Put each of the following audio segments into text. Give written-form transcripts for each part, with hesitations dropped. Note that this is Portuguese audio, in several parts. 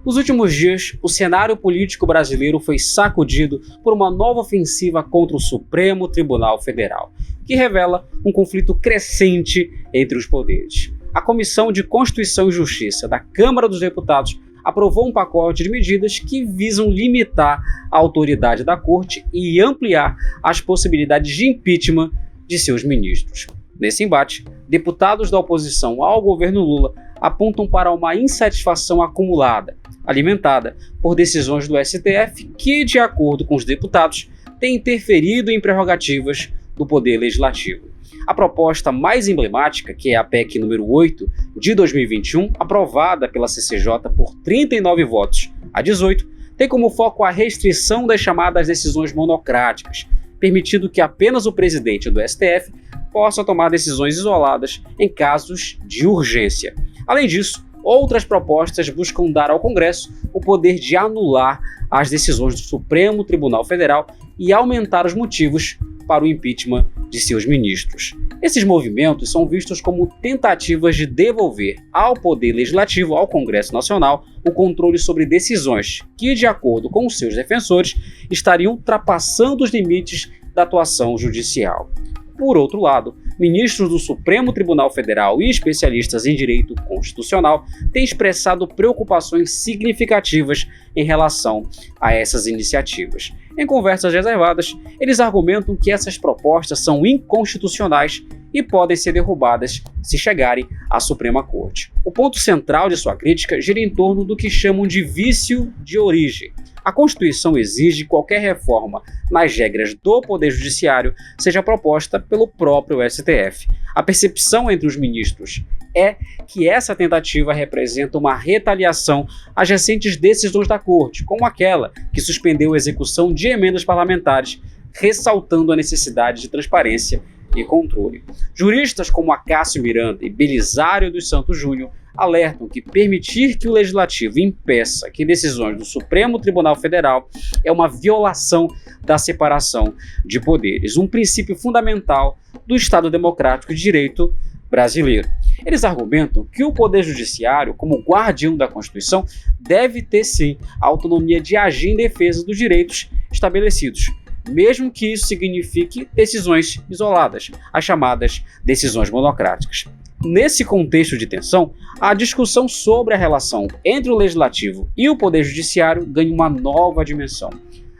Nos últimos dias, o cenário político brasileiro foi sacudido por uma nova ofensiva contra o Supremo Tribunal Federal, que revela um conflito crescente entre os poderes. A Comissão de Constituição e Justiça da Câmara dos Deputados aprovou um pacote de medidas que visam limitar a autoridade da Corte e ampliar as possibilidades de impeachment de seus ministros. Nesse embate, deputados da oposição ao governo Lula apontam para uma insatisfação acumulada, alimentada por decisões do STF que, de acordo com os deputados, têm interferido em prerrogativas do Poder Legislativo. A proposta mais emblemática, que é a PEC número 8 de 2021, aprovada pela CCJ por 39 votos a 18, tem como foco a restrição das chamadas decisões monocráticas, permitindo que apenas o presidente do STF possa tomar decisões isoladas em casos de urgência. Além disso, outras propostas buscam dar ao Congresso o poder de anular as decisões do Supremo Tribunal Federal e aumentar os motivos para o impeachment de seus ministros. Esses movimentos são vistos como tentativas de devolver ao Poder Legislativo, ao Congresso Nacional, o controle sobre decisões que, de acordo com seus defensores, estariam ultrapassando os limites da atuação judicial. Por outro lado, ministros do Supremo Tribunal Federal e especialistas em direito constitucional têm expressado preocupações significativas em relação a essas iniciativas. Em conversas reservadas, eles argumentam que essas propostas são inconstitucionais e podem ser derrubadas se chegarem à Suprema Corte. O ponto central de sua crítica gira em torno do que chamam de vício de origem. A Constituição exige que qualquer reforma nas regras do Poder Judiciário seja proposta pelo próprio STF. A percepção entre os ministros é que essa tentativa representa uma retaliação às recentes decisões da Corte, como aquela que suspendeu a execução de emendas parlamentares, ressaltando a necessidade de transparência e controle. Juristas como Acácio Miranda e Belisário dos Santos Júnior alertam que permitir que o Legislativo impeça que decisões do Supremo Tribunal Federal é uma violação da separação de poderes, um princípio fundamental do Estado Democrático de Direito brasileiro. Eles argumentam que o Poder Judiciário, como guardião da Constituição, deve ter sim a autonomia de agir em defesa dos direitos estabelecidos, mesmo que isso signifique decisões isoladas, as chamadas decisões monocráticas. Nesse contexto de tensão, a discussão sobre a relação entre o Legislativo e o Poder Judiciário ganha uma nova dimensão.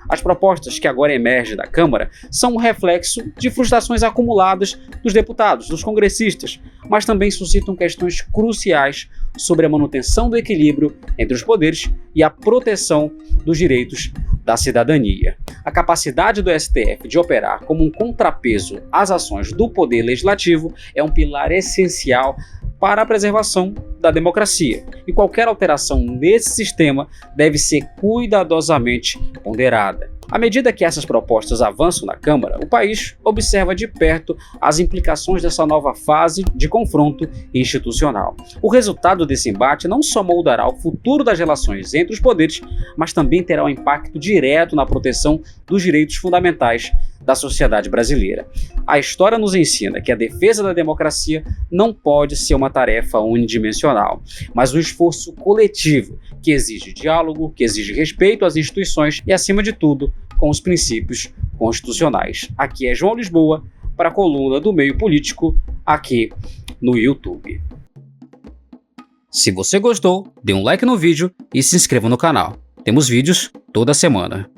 As propostas que agora emergem da Câmara são um reflexo de frustrações acumuladas dos deputados, dos congressistas, mas também suscitam questões cruciais sobre a manutenção do equilíbrio entre os poderes e a proteção dos direitos da cidadania. A capacidade do STF de operar como um contrapeso às ações do Poder Legislativo é um pilar essencial para a preservação da democracia, e qualquer alteração nesse sistema deve ser cuidadosamente ponderada. À medida que essas propostas avançam na Câmara, o país observa de perto as implicações dessa nova fase de confronto institucional. O resultado desse embate não só moldará o futuro das relações entre os poderes, mas também terá um impacto direto na proteção dos direitos fundamentais da sociedade brasileira. A história nos ensina que a defesa da democracia não pode ser uma tarefa unidimensional, mas um esforço coletivo que exige diálogo, que exige respeito às instituições e, acima de tudo, com os princípios constitucionais. Aqui é João Lisboa para a coluna do Meio Político, aqui no YouTube. Se você gostou, dê um like no vídeo e se inscreva no canal. Temos vídeos toda semana.